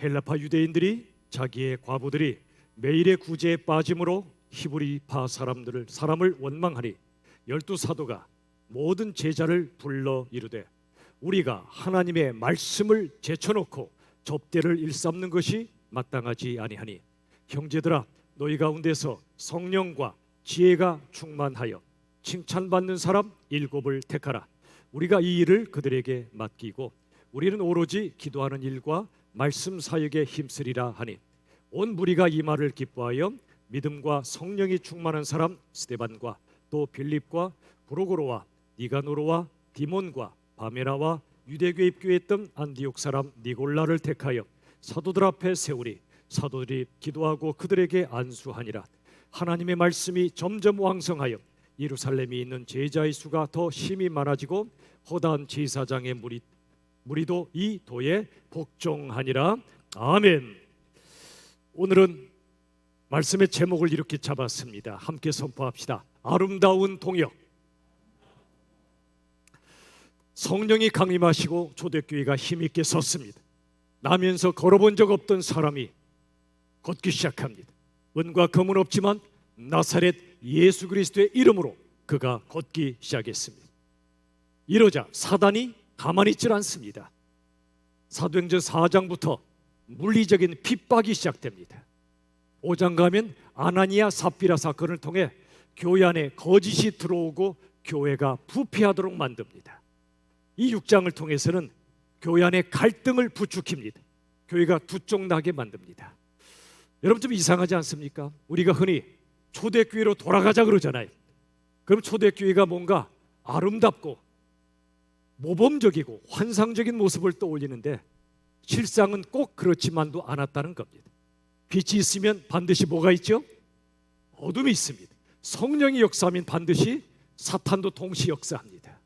헬라파 유대인들이 자기의 과부들이 매일의 구제에 빠짐으로 히브리파 사람을 원망하니 12사도가 모든 제자를 불러 이르되 우리가 하나님의 말씀을 제쳐놓고 접대를 일삼는 것이 마땅하지 아니하니 형제들아 너희 가운데서 성령과 지혜가 충만하여 칭찬받는 사람 7을 택하라. 우리가 이 일을 그들에게 맡기고 우리는 오로지 기도하는 일과 말씀 사역에 힘쓰리라 하니 온 무리가 이 말을 기뻐하여 믿음과 성령이 충만한 사람 스데반과 또 빌립과 브로고로와 니가노로와 디몬과 바메나와 유대교에 입교했던 안디옥 사람 니골라를 택하여 사도들 앞에 세우리. 사도들이 기도하고 그들에게 안수하니라. 하나님의 말씀이 점점 왕성하여 예루살렘에 있는 제자의 수가 더 심히 많아지고 허다한 제사장의 무리도 이 도에 복종하니라. 아멘. 오늘은 말씀의 제목을 이렇게 잡았습니다. 함께 선포합시다. 아름다운 동역. 성령이 강림하시고 초대교회가 힘있게 섰습니다. 나면서 걸어본 적 없던 사람이 걷기 시작합니다. 은과 금은 없지만 나사렛 예수 그리스도의 이름으로 그가 걷기 시작했습니다. 이러자 사단이 가만히 있질 않습니다. 사도행전 4장부터 물리적인 핍박이 시작됩니다. 5장 가면 아나니아 삽비라 사건을 통해 교회 안에 거짓이 들어오고 교회가 부패하도록 만듭니다. 이 6장을 통해서는 교회 안에 갈등을 부추깁니다. 교회가 두 쪽 나게 만듭니다. 여러분 좀 이상하지 않습니까? 우리가 흔히 초대교회로 돌아가자 그러잖아요. 그럼 초대교회가 뭔가 아름답고 모범적이고 환상적인 모습을 떠올리는데 실상은 꼭 그렇지만도 않았다는 겁니다. 빛이 있으면 반드시 뭐가 있죠? 어둠이 있습니다. 성령이 역사하면 반드시 사탄도 동시 역사합니다.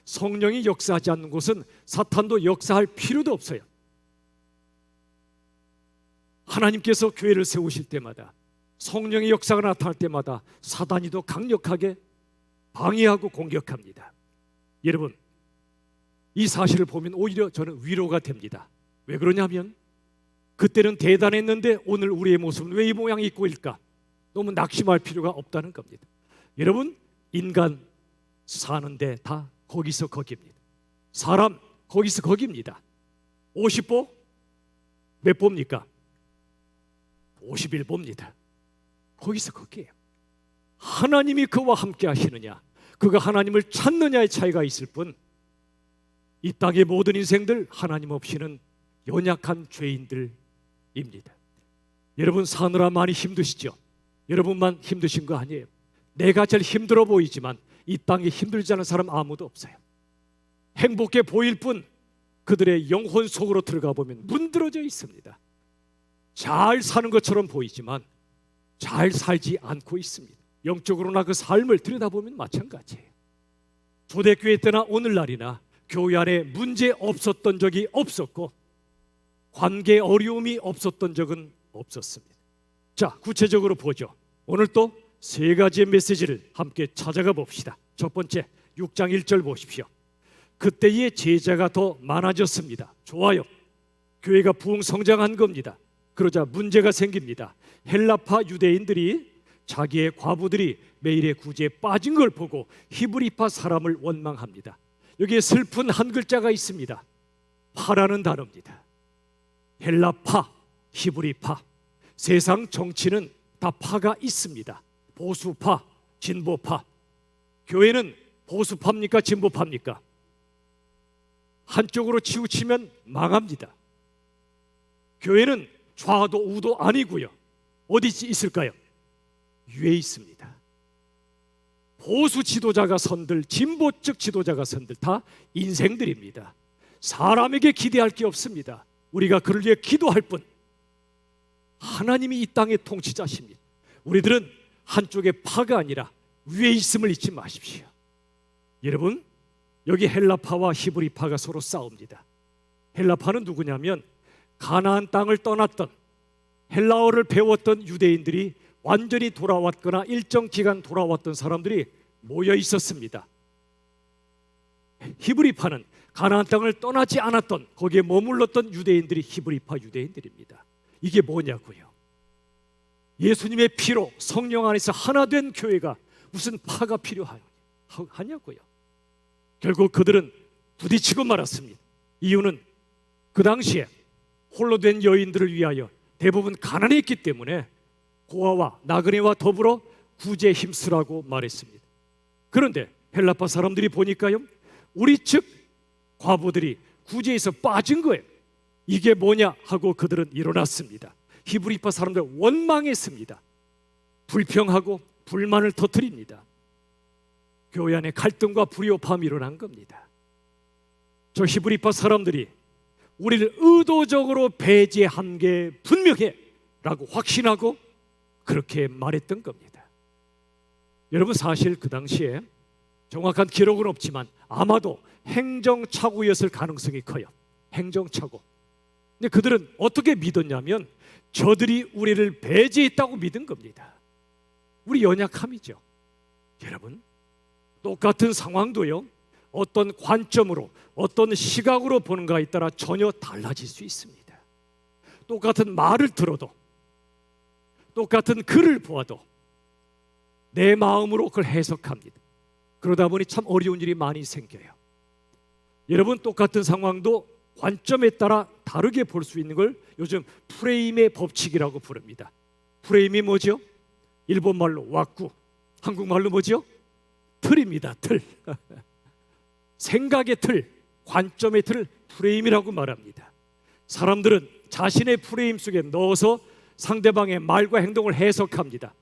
성령이 역사하지 않는 곳은 사탄도 역사할 필요도 없어요. 하나님께서 교회를 세우실 때마다 성령의 역사가 나타날 때마다 사단이 더 강력하게 방해하고 공격합니다. 여러분 이 사실을 보면 오히려 저는 위로가 됩니다. 왜 그러냐면 그때는 대단했는데 오늘 우리의 모습은 왜 이 모양이 있고 일까? 너무 낙심할 필요가 없다는 겁니다. 여러분 인간 사는데 다 거기서 거기입니다. 사람 거기서 거기입니다. 50보 몇 보입니까? 51보입니다. 거기서 거기에요. 하나님이 그와 함께 하시느냐 그가 하나님을 찾느냐의 차이가 있을 뿐 이 땅의 모든 인생들 하나님 없이는 연약한 죄인들입니다. 여러분 사느라 많이 힘드시죠? 여러분만 힘드신 거 아니에요. 내가 제일 힘들어 보이지만 이 땅에 힘들지 않은 사람 아무도 없어요. 행복해 보일 뿐 그들의 영혼 속으로 들어가 보면 문드러져 있습니다. 잘 사는 것처럼 보이지만 잘 살지 않고 있습니다. 영적으로나 그 삶을 들여다보면 마찬가지예요. 초대교회 때나 오늘날이나 교회 안에 문제 없었던 적이 없었고 관계 어려움이 없었던 적은 없었습니다. 자, 구체적으로 보죠. 오늘 또 세 가지의 메시지를 함께 찾아가 봅시다. 첫 번째 6장 1절 보십시오. 그때의 제자가 더 많아졌습니다. 좋아요. 교회가 부흥 성장한 겁니다. 그러자 문제가 생깁니다. 헬라파 유대인들이 자기의 과부들이 매일의 구제에 빠진 걸 보고 히브리파 사람을 원망합니다. 여기에 슬픈 한 글자가 있습니다. 파라는 단어입니다. 헬라파, 히브리파. 세상 정치는 다 파가 있습니다. 보수파, 진보파. 교회는 보수파입니까? 진보파입니까? 한쪽으로 치우치면 망합니다. 교회는 좌도 우도 아니고요. 어디 있을까요? 위에 있습니다. 보수 지도자가 선들, 진보적 지도자가 선들 다 인생들입니다. 사람에게 기대할 게 없습니다. 우리가 그를 위해 기도할 뿐. 하나님이 이 땅의 통치자십니다. 우리들은 한쪽의 파가 아니라 위에 있음을 잊지 마십시오. 여러분 여기 헬라파와 히브리파가 서로 싸웁니다. 헬라파는 누구냐면 가나안 땅을 떠났던 헬라어를 배웠던 유대인들이 완전히 돌아왔거나 일정 기간 돌아왔던 사람들이 모여 있었습니다. 히브리파는 가나안 땅을 떠나지 않았던, 거기에 머물렀던 유대인들이 히브리파 유대인들입니다. 이게 뭐냐고요? 예수님의 피로 성령 안에서 하나 된 교회가 무슨 파가 필요하냐고요. 결국 그들은 부딪히고 말았습니다. 이유는 그 당시에 홀로 된 여인들을 위하여 대부분 가난했기 때문에 고아와 나그네와 더불어 구제에 힘쓰라고 말했습니다. 그런데 헬라파 사람들이 보니까요, 우리 즉 과부들이 구제에서 빠진 거예요. 이게 뭐냐 하고 그들은 일어났습니다. 히브리파 사람들 원망했습니다. 불평하고 불만을 터뜨립니다. 교회 안에 갈등과 불협화음이 일어난 겁니다. 저 히브리파 사람들이 우리를 의도적으로 배제한 게 분명해 라고 확신하고 그렇게 말했던 겁니다. 여러분, 사실 그 당시에 정확한 기록은 없지만 아마도 행정착오였을 가능성이 커요. 행정착오. 근데 그들은 어떻게 믿었냐면 저들이 우리를 배제했다고 믿은 겁니다. 우리 연약함이죠. 여러분, 똑같은 상황도요, 어떤 관점으로, 어떤 시각으로 보는가에 따라 전혀 달라질 수 있습니다. 똑같은 말을 들어도, 똑같은 글을 보아도 내 마음으로 그걸 해석합니다. 그러다 보니 참 어려운 일이 많이 생겨요. 여러분, 똑같은 상황도 관점에 따라 다르게 볼 수 있는 걸 요즘 프레임의 법칙이라고 부릅니다. 프레임이 뭐죠? 일본말로 왁구, 한국말로 뭐죠? 틀입니다. 틀. 생각의 틀, 관점의 틀을 프레임이라고 말합니다. 사람들은 자신의 프레임 속에 넣어서 상대방의 말과 행동을 해석합니다.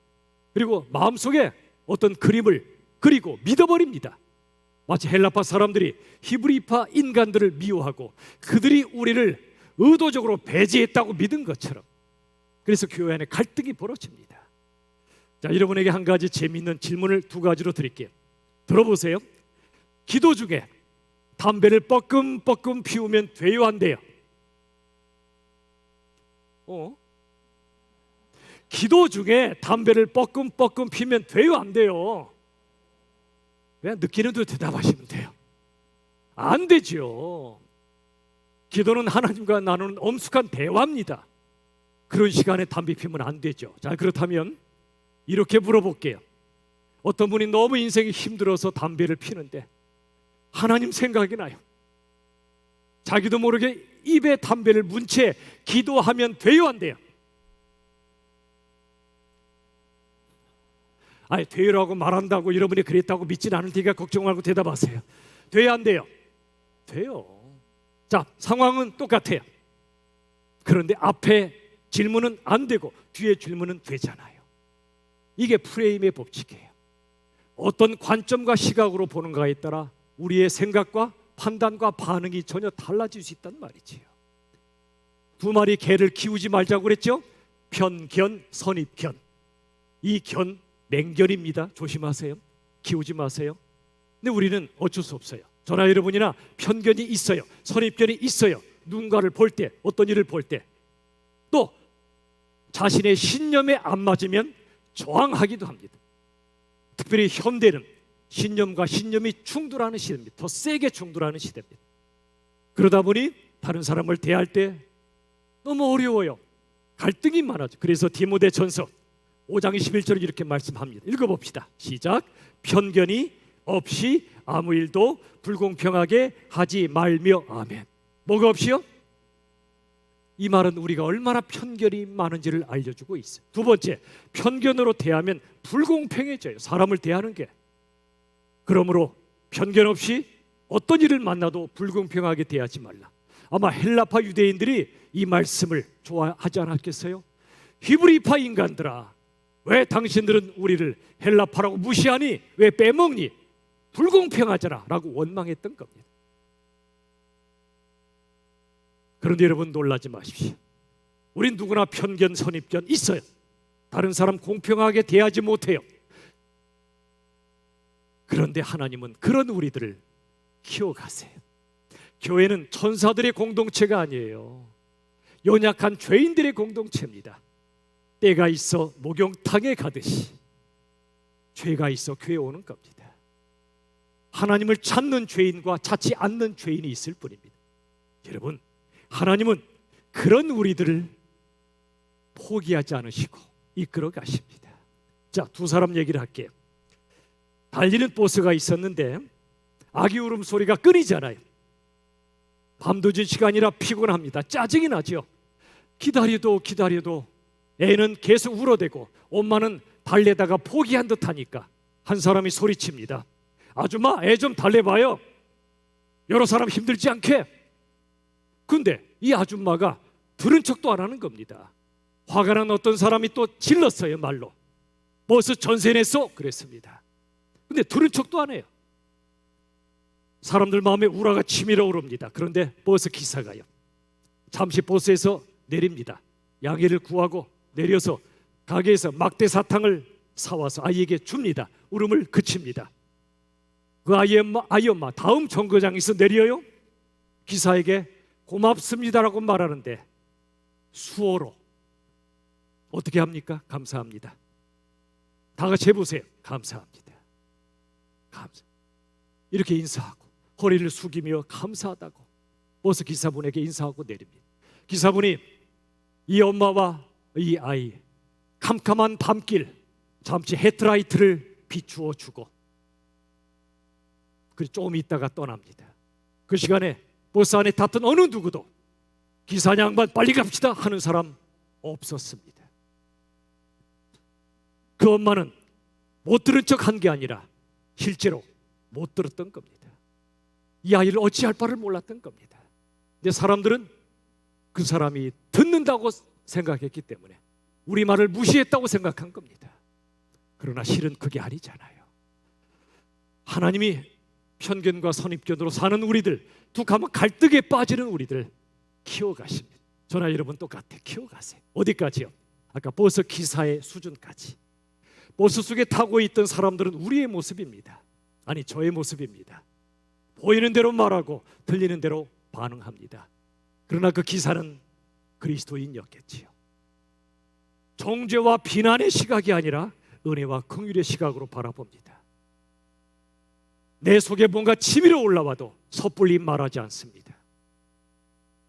그리고 마음속에 어떤 그림을 그리고 믿어버립니다. 마치 헬라파 사람들이 히브리파 인간들을 미워하고 그들이 우리를 의도적으로 배제했다고 믿은 것처럼, 그래서 교회 안에 갈등이 벌어집니다. 자, 여러분에게 한 가지 재미있는 질문을 두 가지로 드릴게요. 들어보세요. 기도 중에 담배를 뻐끔뻐끔 피우면 돼요, 안 돼요? 기도 중에 담배를 뻐끔뻐끔 피우면 돼요, 안 돼요? 그냥 느끼는 대로 대답하시면 돼요. 안 되죠. 기도는 하나님과 나누는 엄숙한 대화입니다. 그런 시간에 담배 피우면 안 되죠. 자, 그렇다면 이렇게 물어볼게요. 어떤 분이 너무 인생이 힘들어서 담배를 피는데 하나님 생각이 나요. 자기도 모르게 입에 담배를 문 채 기도하면 돼요, 안 돼요? 아니, 돼요라고 말한다고 여러분이 그랬다고 믿지는 않을 테니까 걱정 말고 대답하세요. 돼요, 안 돼요? 돼요. 자, 상황은 똑같아요. 그런데 앞에 질문은 안 되고 뒤에 질문은 되잖아요. 이게 프레임의 법칙이에요. 어떤 관점과 시각으로 보는가에 따라 우리의 생각과 판단과 반응이 전혀 달라질 수 있단 말이지요. 두 마리 개를 키우지 말자고 그랬죠? 편견, 선입견. 이 견 맹견입니다. 조심하세요. 키우지 마세요. 근데 우리는 어쩔 수 없어요. 저나 여러분이나 편견이 있어요. 선입견이 있어요. 누군가를 볼 때, 어떤 일을 볼 때, 또 자신의 신념에 안 맞으면 저항하기도 합니다. 특별히 현대는 신념과 신념이 충돌하는 시대입니다. 더 세게 충돌하는 시대입니다. 그러다 보니 다른 사람을 대할 때 너무 어려워요. 갈등이 많아져. 그래서 디모데전서 5장 21절에 이렇게 말씀합니다. 읽어봅시다. 시작. 편견이 없이 아무 일도 불공평하게 하지 말며. 아멘. 뭐가 없이요? 이 말은 우리가 얼마나 편견이 많은지를 알려주고 있어요. 두 번째, 편견으로 대하면 불공평해져요. 사람을 대하는 게. 그러므로 편견 없이 어떤 일을 만나도 불공평하게 대하지 말라. 아마 헬라파 유대인들이 이 말씀을 좋아하지 않았겠어요? 히브리파 인간들아, 왜 당신들은 우리를 헬라파라고 무시하니? 왜 빼먹니? 불공평하잖아 라고 원망했던 겁니다. 그런데 여러분, 놀라지 마십시오. 우린 누구나 편견, 선입견 있어요. 다른 사람 공평하게 대하지 못해요. 그런데 하나님은 그런 우리들을 키워가세요. 교회는 천사들의 공동체가 아니에요. 연약한 죄인들의 공동체입니다. 때가 있어 목욕탕에 가듯이 죄가 있어 교회 오는 겁니다. 하나님을 찾는 죄인과 찾지 않는 죄인이 있을 뿐입니다. 여러분, 하나님은 그런 우리들을 포기하지 않으시고 이끌어 가십니다. 자, 두 사람 얘기를 할게요. 달리는 버스가 있었는데 아기 울음소리가 끊이잖아요. 밤늦은 시간이라 피곤합니다. 짜증이 나죠. 기다려도 애는 계속 울어대고 엄마는 달래다가 포기한 듯 하니까 한 사람이 소리칩니다. 아줌마, 애 좀 달래봐요. 여러 사람 힘들지 않게. 근데 이 아줌마가 들은 척도 안 하는 겁니다. 화가 난 어떤 사람이 또 질렀어요. 말로. 버스 전세 냈어? 그랬습니다. 근데 들은 척도 안 해요. 사람들 마음에 우라가 치밀어 오릅니다. 그런데 버스 기사가요, 잠시 버스에서 내립니다. 양해를 구하고 내려서 가게에서 막대 사탕을 사와서 아이에게 줍니다. 울음을 그칩니다. 그 아이 엄마 다음 정거장에서 내려요. 기사에게 고맙습니다라고 말하는데 수어로 어떻게 합니까? 감사합니다. 다 같이 해보세요. 감사합니다. 이렇게 인사하고 허리를 숙이며 감사하다고 버스 기사분에게 인사하고 내립니다. 기사분이 이 엄마와 이 아이 캄캄한 밤길 잠시 헤드라이트를 비추어 주고 그리고 조금 있다가 떠납니다. 그 시간에 버스 안에 탔던 어느 누구도 기사 양반 빨리 갑시다 하는 사람 없었습니다. 그 엄마는 못 들은 척 한 게 아니라 실제로 못 들었던 겁니다. 이 아이를 어찌할 바를 몰랐던 겁니다. 근데 사람들은 그 사람이 듣는다고 생각했기 때문에 우리 말을 무시했다고 생각한 겁니다. 그러나 실은 그게 아니잖아요. 하나님이 편견과 선입견으로 사는 우리들, 툭하면 갈등에 빠지는 우리들 키워가십니다. 저나 여러분 똑같아. 키워가세요. 어디까지요? 아까 버스 기사의 수준까지. 버스 속에 타고 있던 사람들은 우리의 모습입니다. 아니, 저의 모습입니다. 보이는 대로 말하고 들리는 대로 반응합니다. 그러나 그 기사는 그리스도인이었겠지요. 정죄와 비난의 시각이 아니라 은혜와 긍휼의 시각으로 바라봅니다. 내 속에 뭔가 치밀어 올라와도 섣불리 말하지 않습니다.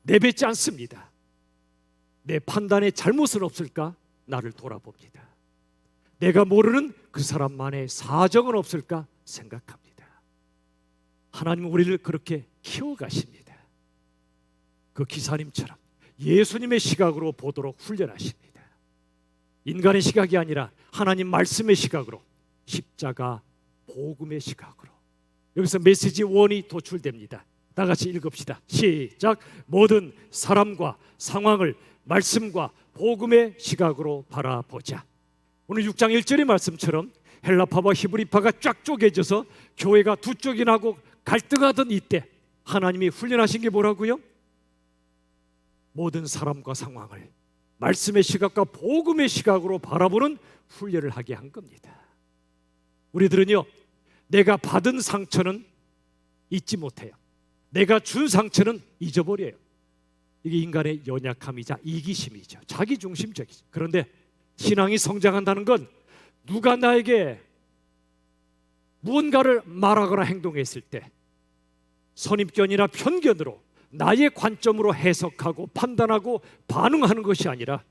내뱉지 않습니다. 내 판단에 잘못은 없을까? 나를 돌아봅니다. 내가 모르는 그 사람만의 사정은 없을까? 생각합니다. 하나님은 우리를 그렇게 키워가십니다. 그 기사님처럼 예수님의 시각으로 보도록 훈련하십니다. 인간의 시각이 아니라 하나님 말씀의 시각으로, 십자가 복음의 시각으로. 여기서 메시지 1이 도출됩니다. 다 같이 읽읍시다. 시작. 모든 사람과 상황을 말씀과 복음의 시각으로 바라보자. 오늘 6장 1절의 말씀처럼 헬라파와 히브리파가 쫙 쪼개져서 교회가 두 쪽이 나고 갈등하던 이때 하나님이 훈련하신 게 뭐라고요? 모든 사람과 상황을 말씀의 시각과 복음의 시각으로 바라보는 훈련을 하게 한 겁니다. 우리들은요, 내가 받은 상처는 잊지 못해요. 내가 준 상처는 잊어버려요. 이게 인간의 연약함이자 이기심이죠. 자기중심적이죠. 그런데 신앙이 성장한다는 건 누가 나에게 무언가를 말하거나 행동했을 때 선입견이나 편견으로 나의 관점으로 해석하고 판단하고 반응하는 것이 아니라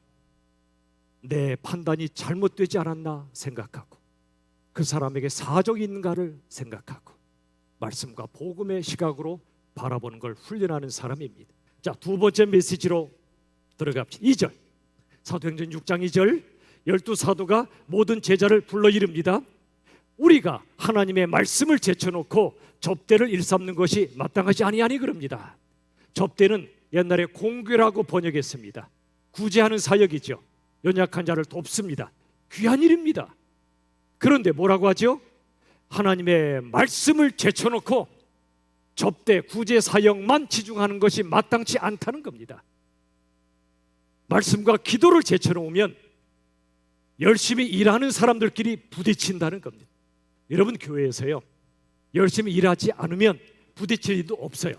내 판단이 잘못되지 않았나 생각하고 그 사람에게 사정이 있는가를 생각하고 말씀과 복음의 시각으로 바라보는 걸 훈련하는 사람입니다. 자, 두 번째 메시지로 들어갑시다. 2절, 사도행전 6장 2절, 12사도가 모든 제자를 불러 이릅니다. 우리가 하나님의 말씀을 제쳐놓고 접대를 일삼는 것이 마땅하지 아니하니 그럽니다. 접대는 옛날에 공교라고 번역했습니다. 구제하는 사역이죠. 연약한 자를 돕습니다. 귀한 일입니다. 그런데 뭐라고 하죠? 하나님의 말씀을 제쳐놓고 접대, 구제 사역만 치중하는 것이 마땅치 않다는 겁니다. 말씀과 기도를 제쳐놓으면 열심히 일하는 사람들끼리 부딪힌다는 겁니다. 여러분, 교회에서요, 열심히 일하지 않으면 부딪힐 일도 없어요.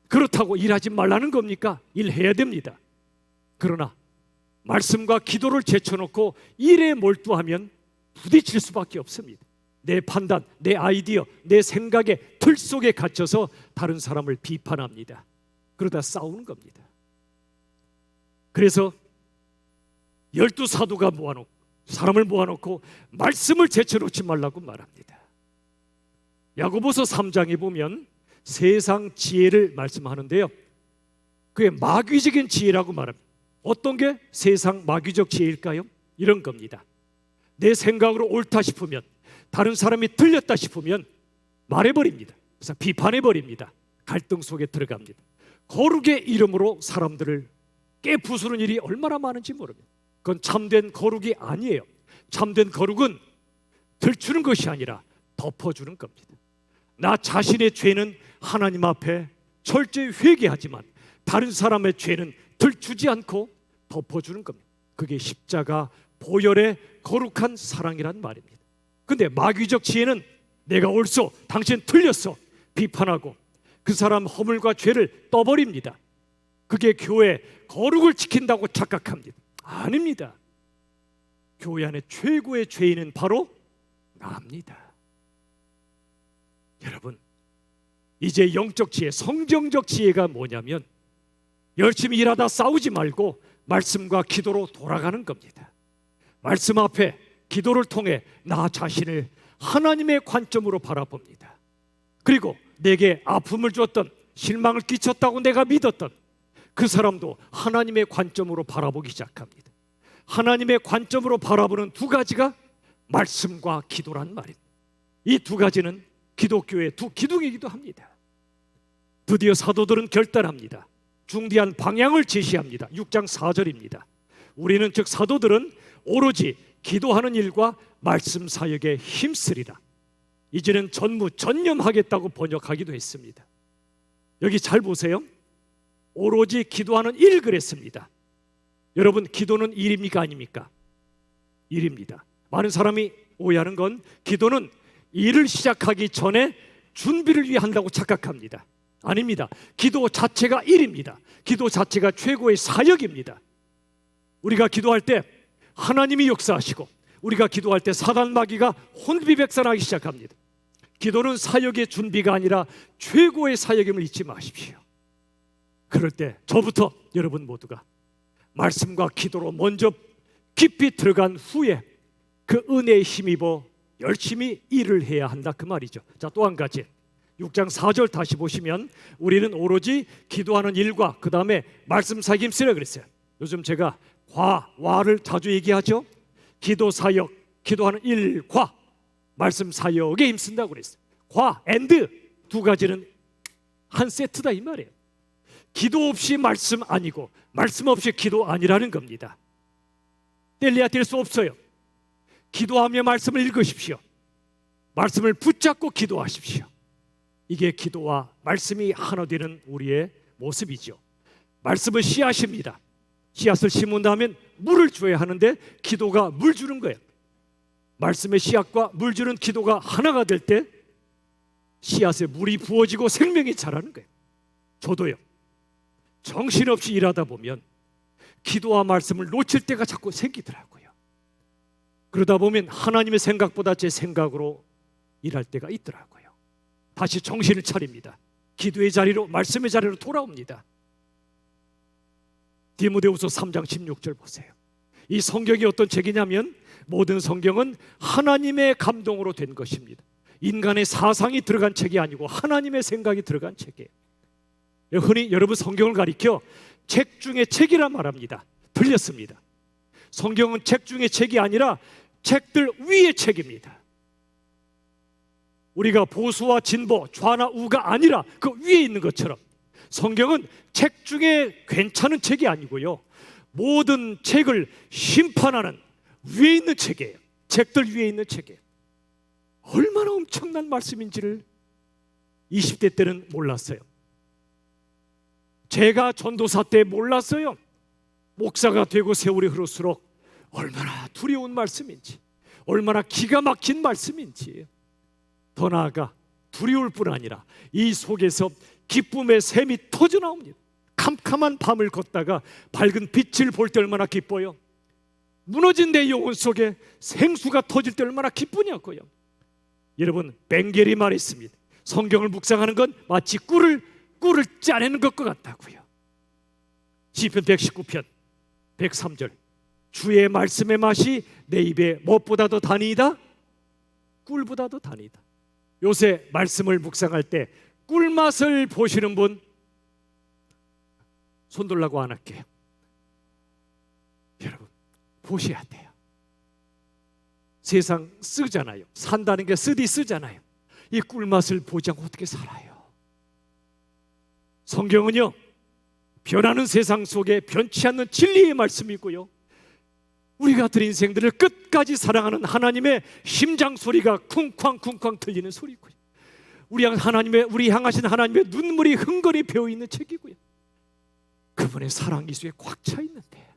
그렇다고 일하지 말라는 겁니까? 일해야 됩니다. 그러나 말씀과 기도를 제쳐놓고 일에 몰두하면 부딪힐 수밖에 없습니다. 내 판단, 내 아이디어, 내 생각의 틀 속에 갇혀서 다른 사람을 비판합니다. 그러다 싸우는 겁니다. 그래서 12사도가 사람을 모아놓고 말씀을 제쳐놓지 말라고 말합니다. 야고보서 3장에 보면 세상 지혜를 말씀하는데요, 그게 마귀적인 지혜라고 말합니다. 어떤 게 세상 마귀적 지혜일까요? 이런 겁니다. 내 생각으로 옳다 싶으면, 다른 사람이 틀렸다 싶으면 말해버립니다. 그래서 비판해버립니다. 갈등 속에 들어갑니다. 거룩의 이름으로 사람들을 깨부수는 일이 얼마나 많은지 모릅니다. 그건 참된 거룩이 아니에요. 참된 거룩은 들추는 것이 아니라 덮어주는 겁니다. 나 자신의 죄는 하나님 앞에 철저히 회개하지만 다른 사람의 죄는 들추지 않고 덮어주는 겁니다. 그게 십자가 보혈의 거룩한 사랑이란 말입니다. 근데 마귀적 지혜는 내가 옳소, 당신 틀렸어 비판하고 그 사람 허물과 죄를 떠버립니다. 그게 교회 거룩을 지킨다고 착각합니다. 아닙니다. 교회 안에 최고의 죄인은 바로 나입니다. 여러분, 이제 영적 지혜, 성경적 지혜가 뭐냐면 열심히 일하다 싸우지 말고 말씀과 기도로 돌아가는 겁니다. 말씀 앞에 기도를 통해 나 자신을 하나님의 관점으로 바라봅니다. 그리고 내게 아픔을 줬던, 실망을 끼쳤다고 내가 믿었던 그 사람도 하나님의 관점으로 바라보기 시작합니다. 하나님의 관점으로 바라보는 두 가지가 말씀과 기도란 말입니다. 이 두 가지는 기독교의 두 기둥이기도 합니다. 드디어 사도들은 결단합니다. 중대한 방향을 제시합니다. 6장 4절입니다. 우리는 즉 사도들은 오로지 기도하는 일과 말씀 사역에 힘쓰리라. 이제는 전념하겠다고 번역하기도 했습니다. 여기 잘 보세요. 오로지 기도하는 일 그랬습니다. 여러분, 기도는 일입니까 아닙니까? 일입니다. 많은 사람이 오해하는 건 기도는 일을 시작하기 전에 준비를 위해 한다고 착각합니다. 아닙니다. 기도 자체가 일입니다. 기도 자체가 최고의 사역입니다. 우리가 기도할 때 하나님이 역사하시고, 우리가 기도할 때 사단 마귀가 혼비백산하기 시작합니다. 기도는 사역의 준비가 아니라 최고의 사역임을 잊지 마십시오. 그럴 때 저부터 여러분 모두가 말씀과 기도로 먼저 깊이 들어간 후에 그 은혜에 힘입어 열심히 일을 해야 한다, 그 말이죠. 자, 또 한 가지 6장 4절 다시 보시면 우리는 오로지 기도하는 일과 그 다음에 말씀 사역에 힘쓰라 그랬어요. 요즘 제가 과와를 자주 얘기하죠. 기도 사역, 기도하는 일과 말씀 사역에 힘쓴다고 그랬어요. 과, and 두 가지는 한 세트다 이 말이에요. 기도 없이 말씀 아니고 말씀 없이 기도 아니라는 겁니다. 뗄래야 뗄 수 없어요. 기도하며 말씀을 읽으십시오. 말씀을 붙잡고 기도하십시오. 이게 기도와 말씀이 하나 되는 우리의 모습이죠. 말씀은 씨앗입니다. 씨앗을 심은 다음에 물을 줘야 하는데 기도가 물 주는 거예요. 말씀의 씨앗과 물 주는 기도가 하나가 될 때 씨앗에 물이 부어지고 생명이 자라는 거예요. 저도요, 정신없이 일하다 보면 기도와 말씀을 놓칠 때가 자꾸 생기더라고요. 그러다 보면 하나님의 생각보다 제 생각으로 일할 때가 있더라고요. 다시 정신을 차립니다. 기도의 자리로, 말씀의 자리로 돌아옵니다. 디모데후서 3장 16절 보세요. 이 성경이 어떤 책이냐면 모든 성경은 하나님의 감동으로 된 것입니다. 인간의 사상이 들어간 책이 아니고 하나님의 생각이 들어간 책이에요. 흔히 여러분 성경을 가리켜 책 중에 책이라 말합니다. 틀렸습니다. 성경은 책 중에 책이 아니라 책들 위의 책입니다. 우리가 보수와 진보, 좌나 우가 아니라 그 위에 있는 것처럼 성경은 책 중에 괜찮은 책이 아니고요, 모든 책을 심판하는 위에 있는 책이에요. 책들 위에 있는 책이에요. 얼마나 엄청난 말씀인지를 20대 때는 몰랐어요. 제가 전도사 때 몰랐어요. 목사가 되고 세월이 흐를수록 얼마나 두려운 말씀인지, 얼마나 기가 막힌 말씀인지, 더 나아가 두려울 뿐 아니라 이 속에서 기쁨의 샘이 터져나옵니다. 캄캄한 밤을 걷다가 밝은 빛을 볼 때 얼마나 기뻐요. 무너진 내 영혼 속에 생수가 터질 때 얼마나 기쁘냐고요. 여러분, 벵겔이 말했습니다. 성경을 묵상하는 건 마치 꿀을 짜내는 것과 같다고요. 시편 119편 103절, 주의 말씀의 맛이 내 입에 무엇보다도 단이다? 꿀보다도 단이다. 요새 말씀을 묵상할 때 꿀맛을 보시는 분 손 들라고 안 할게요. 여러분, 보셔야 돼요. 세상 쓰잖아요. 산다는 게 쓰잖아요. 이 꿀맛을 보지 않고 어떻게 살아요? 성경은요, 변하는 세상 속에 변치 않는 진리의 말씀이고요, 우리 같은 인생들을 끝까지 사랑하는 하나님의 심장 소리가 쿵쾅쿵쾅 들리는 소리고요, 우리 향하신 하나님의 눈물이 흥건히 배어있는 책이고요, 그분의 사랑 기수에 꽉 차 있는데,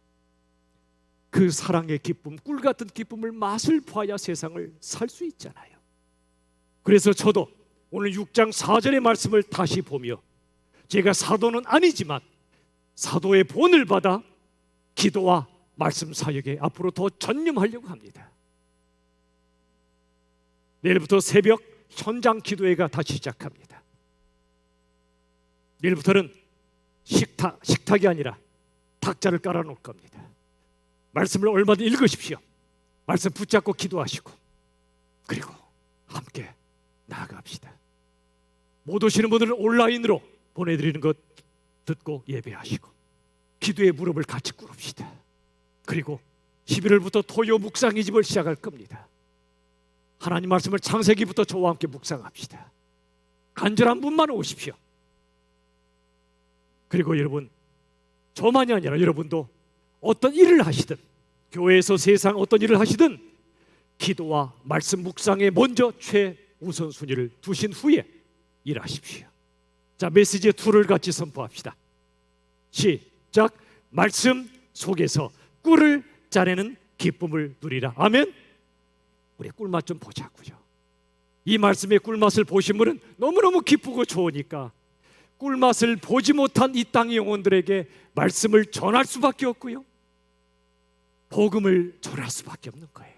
그 사랑의 기쁨, 꿀 같은 기쁨을 맛을 봐야 세상을 살 수 있잖아요. 그래서 저도 오늘 6장 4절의 말씀을 다시 보며, 제가 사도는 아니지만 사도의 본을 받아 기도와 말씀 사역에 앞으로 더 전념하려고 합니다. 내일부터 새벽 현장 기도회가 다시 시작합니다. 내일부터는 식탁이 아니라 탁자를 깔아놓을 겁니다. 말씀을 얼마든지 읽으십시오. 말씀 붙잡고 기도하시고, 그리고 함께 나아갑시다. 못 오시는 분들은 온라인으로 보내드리는 것 듣고 예배하시고, 기도의 무릎을 같이 꿇읍시다. 그리고 11월부터 토요 묵상의 집을 시작할 겁니다. 하나님 말씀을 창세기부터 저와 함께 묵상합시다. 간절한 분만 오십시오. 그리고 여러분, 저만이 아니라 여러분도 어떤 일을 하시든, 교회에서 세상 어떤 일을 하시든 기도와 말씀 묵상에 먼저 최우선순위를 두신 후에 일하십시오. 자, 메시지의 툴을 같이 선포합시다. 시작. 말씀 속에서 꿀을 짜내는 기쁨을 누리라. 아멘. 우리 꿀맛 좀 보자고요. 이 말씀의 꿀맛을 보신 분은 너무너무 기쁘고 좋으니까 꿀맛을 보지 못한 이 땅의 영혼들에게 말씀을 전할 수밖에 없고요, 복음을 전할 수밖에 없는 거예요.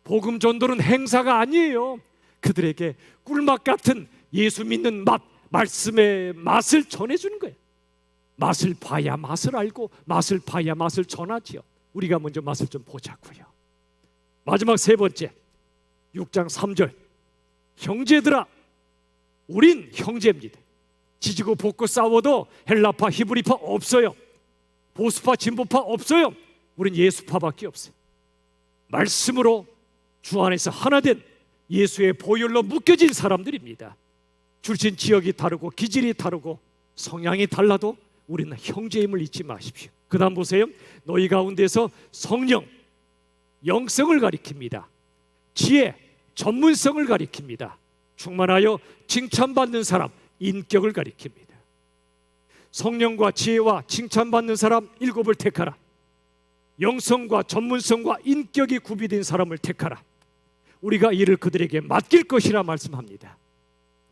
복음 전도는 행사가 아니에요. 그들에게 꿀맛 같은 예수 믿는 말씀의 맛을 전해주는 거예요. 맛을 봐야 맛을 알고, 맛을 봐야 맛을 전하지요. 우리가 먼저 맛을 좀 보자고요. 마지막 세 번째, 6장 3절, 형제들아, 우린 형제입니다. 지지고 볶고 싸워도 헬라파 히브리파 없어요. 보수파 진보파 없어요. 우린 예수파밖에 없어요. 말씀으로 주 안에서 하나 된 예수의 보혈로 묶여진 사람들입니다. 출신 지역이 다르고 기질이 다르고 성향이 달라도 우리는 형제임을 잊지 마십시오. 그 다음 보세요. 너희 가운데서 성령, 영성을 가리킵니다. 지혜, 전문성을 가리킵니다. 충만하여 칭찬받는 사람, 인격을 가리킵니다. 성령과 지혜와 칭찬받는 사람 7을 택하라. 영성과 전문성과 인격이 구비된 사람을 택하라. 우리가 이를 그들에게 맡길 것이라 말씀합니다.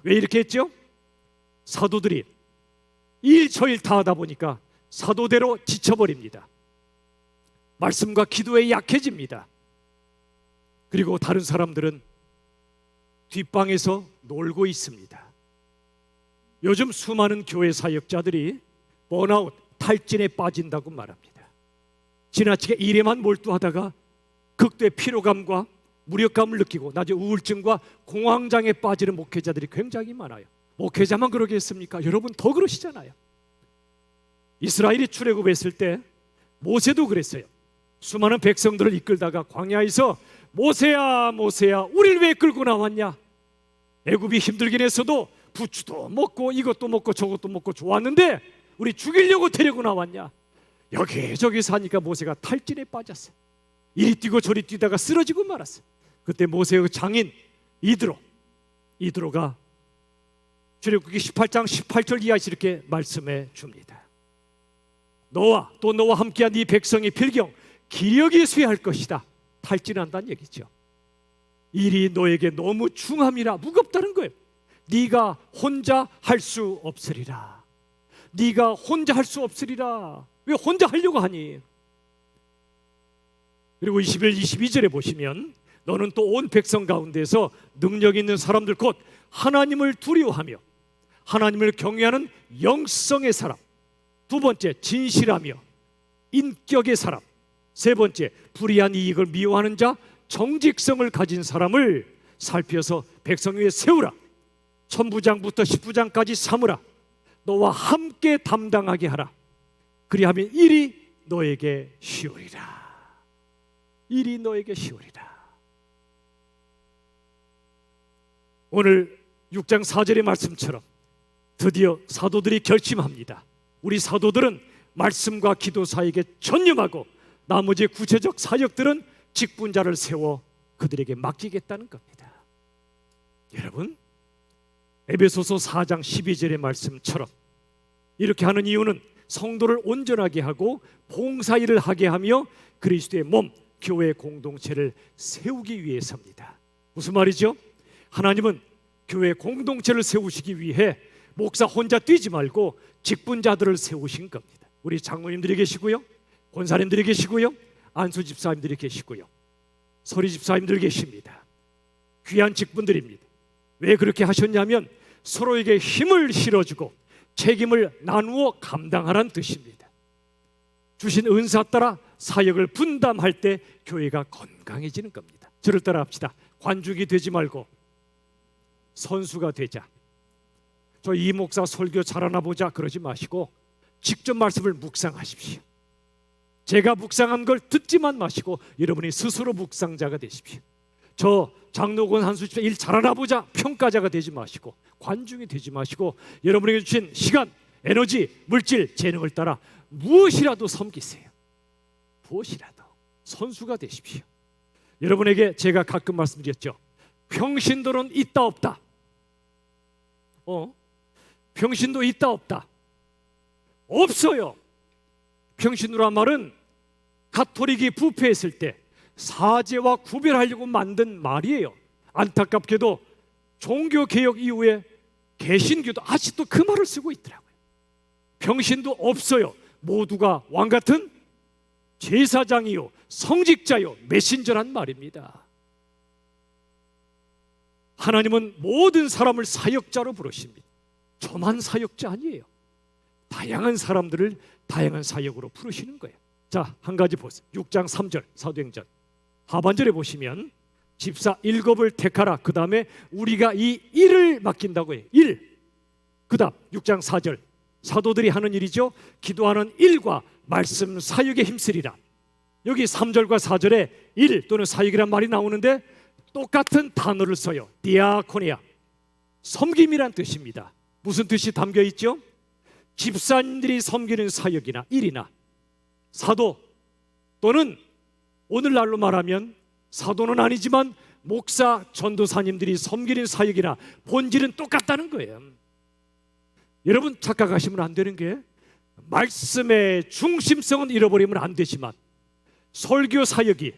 왜 이렇게 했죠? 사도들이 일처일 다 하다 보니까 사도대로 지쳐버립니다. 말씀과 기도에 약해집니다. 그리고 다른 사람들은 뒷방에서 놀고 있습니다. 요즘 수많은 교회 사역자들이 번아웃, 탈진에 빠진다고 말합니다. 지나치게 일에만 몰두하다가 극도의 피로감과 무력감을 느끼고 나중에 우울증과 공황장애에 빠지는 목회자들이 굉장히 많아요. 목회자만 그러겠습니까? 여러분 더 그러시잖아요. 이스라엘이 출애굽했을 때 모세도 그랬어요. 수많은 백성들을 이끌다가 광야에서 모세야 모세야 우리를 왜 끌고 나왔냐? 애굽이 힘들긴 했어도 부추도 먹고 이것도 먹고 저것도 먹고 좋았는데 우리 죽이려고 데리고 나왔냐? 여기저기 사니까 모세가 탈진에 빠졌어요. 이리 뛰고 저리 뛰다가 쓰러지고 말았어요. 그때 모세의 장인 이드로가 출애굽기 18장 18절 이하에서 이렇게 말씀해 줍니다. 너와 또 너와 함께한 이 백성의 필경 기력이 쇠할 것이다. 탈진한다는 얘기죠. 일이 너에게 너무 중함이라 무겁다는 거예요. 네가 혼자 할 수 없으리라. 네가 혼자 할 수 없으리라. 왜 혼자 하려고 하니? 그리고 21, 22절에 보시면 너는 또 온 백성 가운데서 능력 있는 사람들 곧 하나님을 두려워하며 하나님을 경외하는 영성의 사람, 두 번째 진실하며 인격의 사람, 세 번째 불의한 이익을 미워하는 자, 정직성을 가진 사람을 살펴서 백성 위에 세우라. 천부장부터 십부장까지 삼으라. 너와 함께 담당하게 하라. 그리하면 일이 너에게 쉬우리라. 일이 너에게 쉬우리라. 오늘 6장 4절의 말씀처럼 드디어 사도들이 결심합니다. 우리 사도들은 말씀과 기도 사역에 전념하고 나머지 구체적 사역들은 직분자를 세워 그들에게 맡기겠다는 겁니다. 여러분, 에베소서 4장 12절의 말씀처럼 이렇게 하는 이유는 성도를 온전하게 하고 봉사일을 하게 하며 그리스도의 몸, 교회 공동체를 세우기 위해서입니다. 무슨 말이죠? 하나님은 교회 공동체를 세우시기 위해 목사 혼자 뛰지 말고 직분자들을 세우신 겁니다. 우리 장로님들이 계시고요, 권사님들이 계시고요, 안수 집사님들이 계시고요, 서리 집사님들 계십니다. 귀한 직분들입니다. 왜 그렇게 하셨냐면 서로에게 힘을 실어주고 책임을 나누어 감당하라는 뜻입니다. 주신 은사 따라 사역을 분담할 때 교회가 건강해지는 겁니다. 저를 따라 합시다. 관중이 되지 말고 선수가 되자. 저 이 목사 설교 잘하나 보자 그러지 마시고 직접 말씀을 묵상하십시오. 제가 묵상한 걸 듣지만 마시고 여러분이 스스로 묵상자가 되십시오. 저 장로권 한수집사 일 잘하나 보자 평가자가 되지 마시고 관중이 되지 마시고 여러분에게 주신 시간, 에너지, 물질, 재능을 따라 무엇이라도 섬기세요. 무엇이라도 선수가 되십시오. 여러분에게 제가 가끔 말씀드렸죠. 평신도는 있다 없다. 평신도 있다 없다. 없어요. 평신도란 말은 가톨릭이 부패했을 때 사제와 구별하려고 만든 말이에요. 안타깝게도 종교개혁 이후에 개신교도 아직도 그 말을 쓰고 있더라고요. 평신도 없어요. 모두가 왕같은 제사장이요 성직자요 메신저란 말입니다. 하나님은 모든 사람을 사역자로 부르십니다. 저만 사역자 아니에요. 다양한 사람들을 다양한 사역으로 부르시는 거예요. 자, 한 가지 보세요. 6장 3절 사도행전 하반절에 보시면 집사 7을 택하라. 그 다음에 우리가 이 일을 맡긴다고 해요. 일. 그 다음 6장 4절 사도들이 하는 일이죠. 기도하는 일과 말씀 사역에 힘쓰리라. 여기 3절과 4절에 일 또는 사역이란 말이 나오는데 똑같은 단어를 써요. 디아코니아, 섬김이란 뜻입니다. 무슨 뜻이 담겨 있죠? 집사님들이 섬기는 사역이나 일이나 사도 또는 오늘날로 말하면 사도는 아니지만 목사, 전도사님들이 섬기는 사역이나 본질은 똑같다는 거예요. 여러분 착각하시면 안 되는 게 말씀의 중심성은 잃어버리면 안 되지만 설교 사역이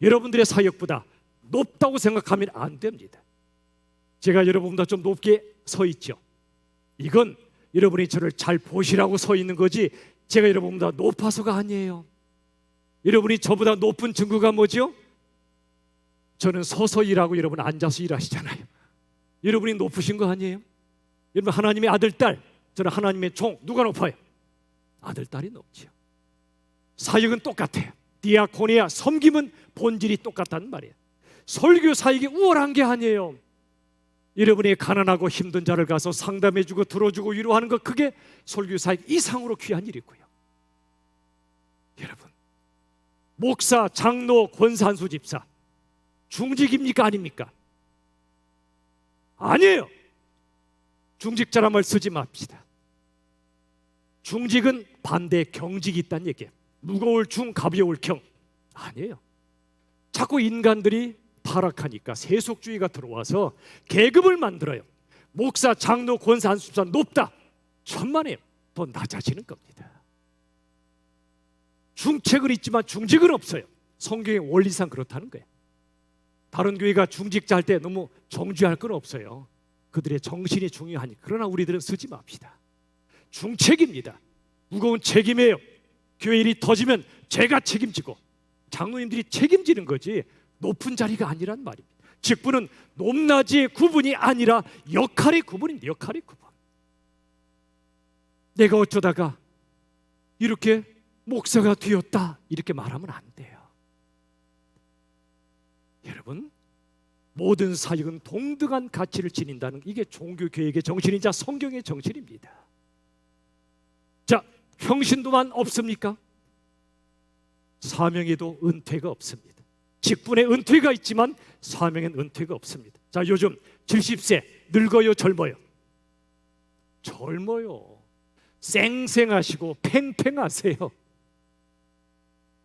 여러분들의 사역보다 높다고 생각하면 안 됩니다. 제가 여러분보다 좀 높게 서 있죠. 이건 여러분이 저를 잘 보시라고 서 있는 거지 제가 여러분보다 높아서가 아니에요. 여러분이 저보다 높은 증거가 뭐죠? 저는 서서 일하고 여러분 앉아서 일하시잖아요. 여러분이 높으신 거 아니에요? 여러분 하나님의 아들, 딸, 저는 하나님의 종, 누가 높아요? 아들, 딸이 높죠. 사역은 똑같아요. 디아코니아, 섬김은 본질이 똑같다는 말이에요. 설교 사역이 우월한 게 아니에요. 여러분이 가난하고 힘든 자를 가서 상담해주고 들어주고 위로하는 것, 그게 설교 사역 이상으로 귀한 일이고요. 여러분 목사, 장로, 권사, 한수 집사 중직입니까 아닙니까? 아니에요. 중직자란 말 쓰지 맙시다. 중직은 반대 경직이 있다는 얘기예요. 무거울 중, 가벼울 경 아니에요. 자꾸 인간들이 타락하니까 세속주의가 들어와서 계급을 만들어요. 목사, 장로, 권사, 한수 집사 높다. 천만에요. 더 낮아지는 겁니다. 중책은 있지만 중직은 없어요. 성경의 원리상 그렇다는 거예요. 다른 교회가 중직자 할 때 너무 정죄할 건 없어요. 그들의 정신이 중요하니까. 그러나 우리들은 쓰지 맙시다. 중책입니다. 무거운 책임이에요. 교회 일이 터지면 제가 책임지고 장로님들이 책임지는 거지 높은 자리가 아니란 말입니다. 직분은 높낮이의 구분이 아니라 역할의 구분입니다. 역할의 구분. 내가 어쩌다가 이렇게 목사가 되었다 이렇게 말하면 안 돼요. 여러분, 모든 사역은 동등한 가치를 지닌다는, 이게 종교개혁의 정신이자 성경의 정신입니다. 자, 평신도만 없습니까? 사명에도 은퇴가 없습니다. 직분에 은퇴가 있지만 사명엔 은퇴가 없습니다. 자, 요즘 70세 늙어요, 젊어요? 젊어요. 쌩쌩하시고 팽팽하세요.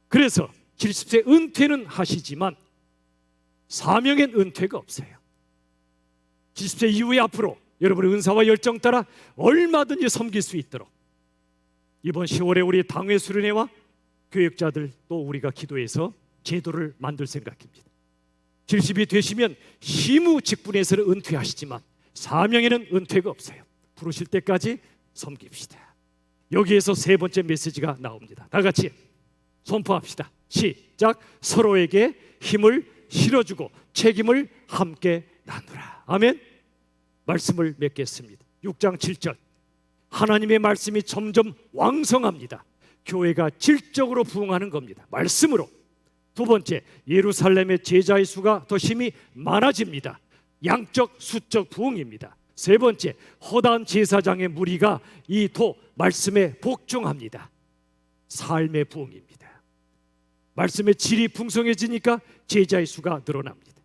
그래서 70세 은퇴는 하시지만 사명엔 은퇴가 없어요. 70세 이후에 앞으로 여러분의 은사와 열정 따라 얼마든지 섬길 수 있도록 이번 10월에 우리 당회 수련회와 교역자들 또 우리가 기도해서 제도를 만들 생각입니다. 70이 되시면 시무 직분에서는 은퇴하시지만 사명에는 은퇴가 없어요. 부르실 때까지 섬깁시다. 여기에서 세 번째 메시지가 나옵니다. 다 같이 선포합시다. 시작. 서로에게 힘을 실어주고 책임을 함께 나누라. 아멘. 말씀을 맺겠습니다. 6장 7절. 하나님의 말씀이 점점 왕성합니다. 교회가 질적으로 부흥하는 겁니다. 말씀으로. 두 번째, 예루살렘의 제자의 수가 더 심히 많아집니다. 양적 수적 부흥입니다. 세 번째, 허다한 제사장의 무리가 이 도 말씀에 복종합니다. 삶의 부흥입니다. 말씀의 질이 풍성해지니까 제자의 수가 늘어납니다.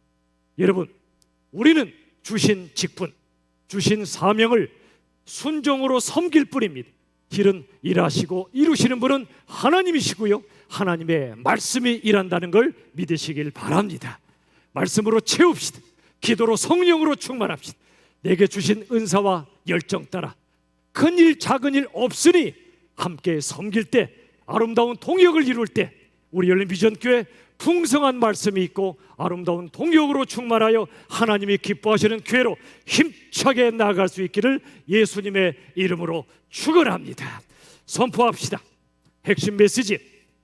여러분, 우리는 주신 직분, 주신 사명을 순종으로 섬길 뿐입니다. 길은 일하시고 이루시는 분은 하나님이시고요, 하나님의 말씀이 일한다는 걸 믿으시길 바랍니다. 말씀으로 채웁시다. 기도로 성령으로 충만합시다. 내게 주신 은사와 열정 따라 큰일 작은 일 없으니 함께 섬길 때, 아름다운 동역을 이룰 때 우리 열린 비전교회 풍성한 말씀이 있고 아름다운 동역으로 충만하여 하나님이 기뻐하시는 교회로 힘차게 나아갈 수 있기를 예수님의 이름으로 축원합니다. 선포합시다. 핵심 메시지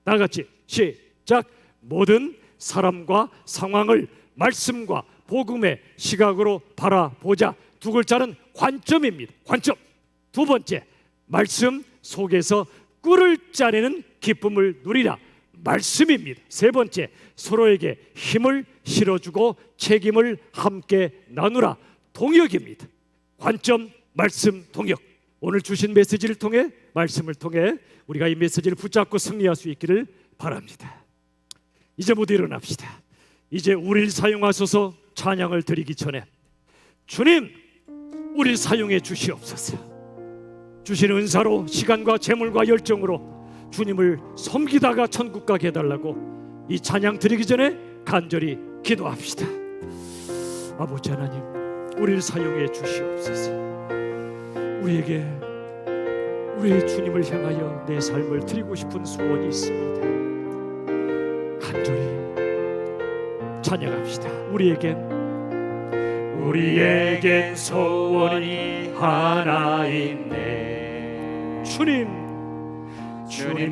다 같이 시작. 모든 사람과 상황을 말씀과 복음의 시각으로 바라보자. 두 글자는 관점입니다. 관점. 두 번째, 말씀 속에서 꿀을 짜내는 기쁨을 누리라. 말씀입니다. 세 번째, 서로에게 힘을 실어주고 책임을 함께 나누라. 동역입니다. 관점, 말씀, 동역. 오늘 주신 메시지를 통해, 말씀을 통해 우리가 이 메시지를 붙잡고 승리할 수 있기를 바랍니다. 이제 모두 일어납시다. 이제 우리를 사용하소서. 찬양을 드리기 전에 주님, 우리를 사용해 주시옵소서. 주신 은사로 시간과 재물과 열정으로 주님을 섬기다가 천국 가게 해달라고 이 찬양 드리기 전에 간절히 기도합시다. 아버지 하나님, 우리를 사용해 주시옵소서. 우리에게 우리 주님을 향하여 내 삶을 드리고 싶은 소원이 있습니다. 간절히 찬양합시다. 우리에겐 소원이 하나 있네. 주님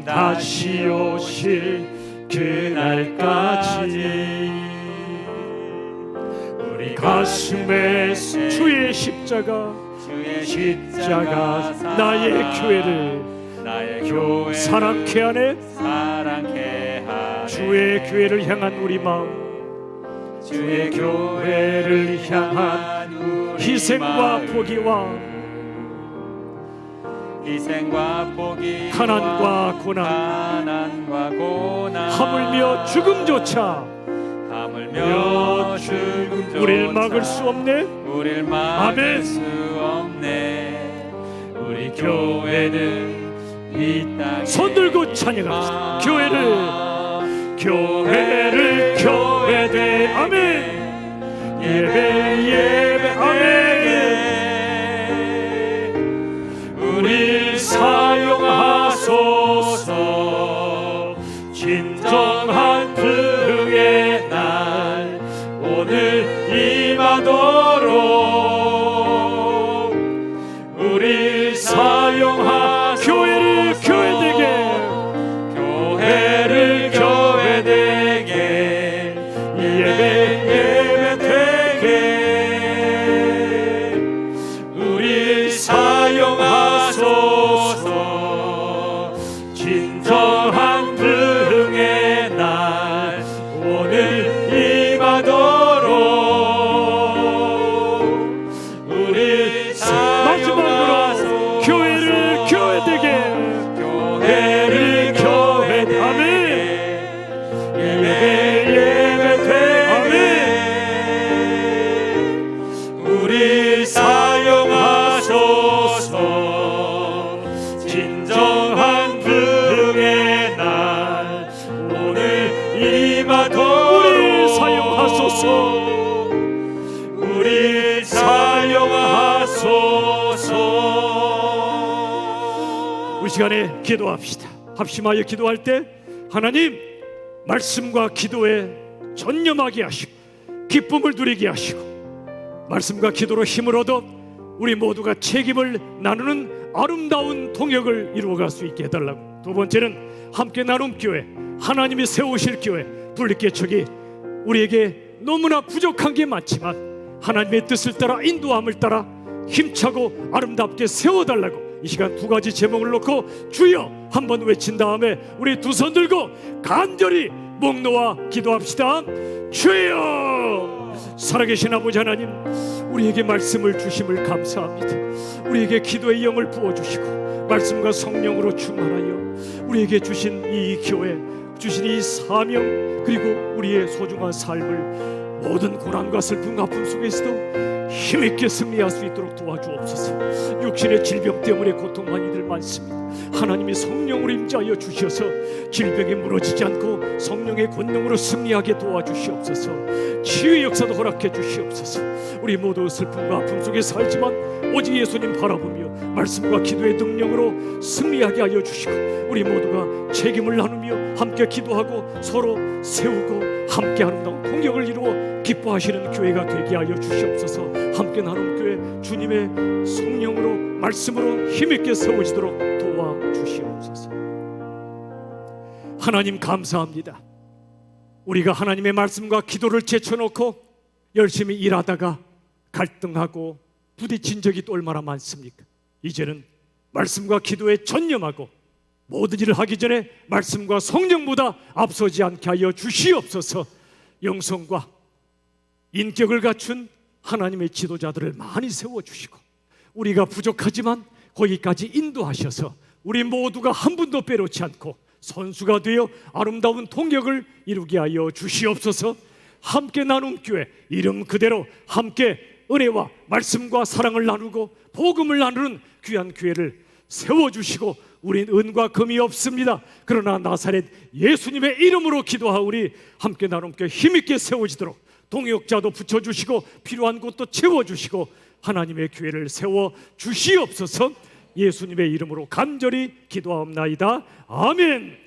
다시 오실 그날까지 우리 가슴에 주의 십자가 나의 교회를 사랑케 하네. 주의 교회를 향한 우리 마음, 주의 교회를 향한 희생과 포기와 가난과 고난 하물며 죽음조차 우리를 막을 수 없네. 아멘. 우리 교회는 손 들고 찬양합시다. 교회를 교회대. 아멘. 예배 아멘. 우리 사용하소서. 진정한 부흥의 날 오늘 임하도록 우리 사용하 교회를 교회되게 주시옵소서. 우리 사용하소서. 우리 시간에 기도합시다. 합심하여 기도할 때 하나님 말씀과 기도에 전념하게 하시고 기쁨을 누리게 하시고 말씀과 기도로 힘을 얻어 우리 모두가 책임을 나누는 아름다운 동역을 이루어갈 수 있게 해달라고. 두 번째는 함께 나눔 교회, 하나님이 세우실 교회, 분립개척이 우리에게 너무나 부족한 게 많지만 하나님의 뜻을 따라 인도함을 따라 힘차고 아름답게 세워달라고 이 시간 두 가지 제목을 놓고 주여 한번 외친 다음에 우리 두 손 들고 간절히 목 놓아 기도합시다. 주여, 살아계신 아버지 하나님, 우리에게 말씀을 주심을 감사합니다. 우리에게 기도의 영을 부어주시고 말씀과 성령으로 충만하여 우리에게 주신 이 교회, 주신 이 사명, 그리고 우리의 소중한 삶을 모든 고난과 슬픔 아픔 속에서도 힘있게 승리할 수 있도록 도와주옵소서. 육신의 질병 때문에 고통한 이들 많습니다. 하나님이 성령으로 임재하여 주셔서 질병에 무너지지 않고 성령의 권능으로 승리하게 도와주시옵소서. 치유의 역사도 허락해 주시옵소서. 우리 모두 슬픔과 아픔 속에 살지만 오직 예수님 바라보며 말씀과 기도의 능력으로 승리하게 하여 주시고 우리 모두가 책임을 나누며 함께 기도하고 서로 세우고 함께 아름다운 통역을 이루어 기뻐하시는 교회가 되게 하여 주시옵소서. 함께 나눔 교회 주님의 성령으로 말씀으로 힘있게 세워지도록 도와주시옵소서. 하나님 감사합니다. 우리가 하나님의 말씀과 기도를 제쳐놓고 열심히 일하다가 갈등하고 부딪힌 적이 또 얼마나 많습니까? 이제는 말씀과 기도에 전념하고 모든 일을 하기 전에 말씀과 성령보다 앞서지 않게 하여 주시옵소서. 영성과 인격을 갖춘 하나님의 지도자들을 많이 세워주시고 우리가 부족하지만 거기까지 인도하셔서 우리 모두가 한 분도 빼놓지 않고 선수가 되어 아름다운 통역을 이루게 하여 주시옵소서. 함께 나눔 교회 이름 그대로 함께 은혜와 말씀과 사랑을 나누고 복음을 나누는 귀한 교회를 세워주시고 우린 은과 금이 없습니다. 그러나 나사렛 예수님의 이름으로 기도하오니 함께 나눔 교회 힘있게 세워지도록 동역자도 붙여주시고 필요한 곳도 채워주시고 하나님의 교회를 세워주시옵소서. 예수님의 이름으로 간절히 기도하옵나이다. 아멘.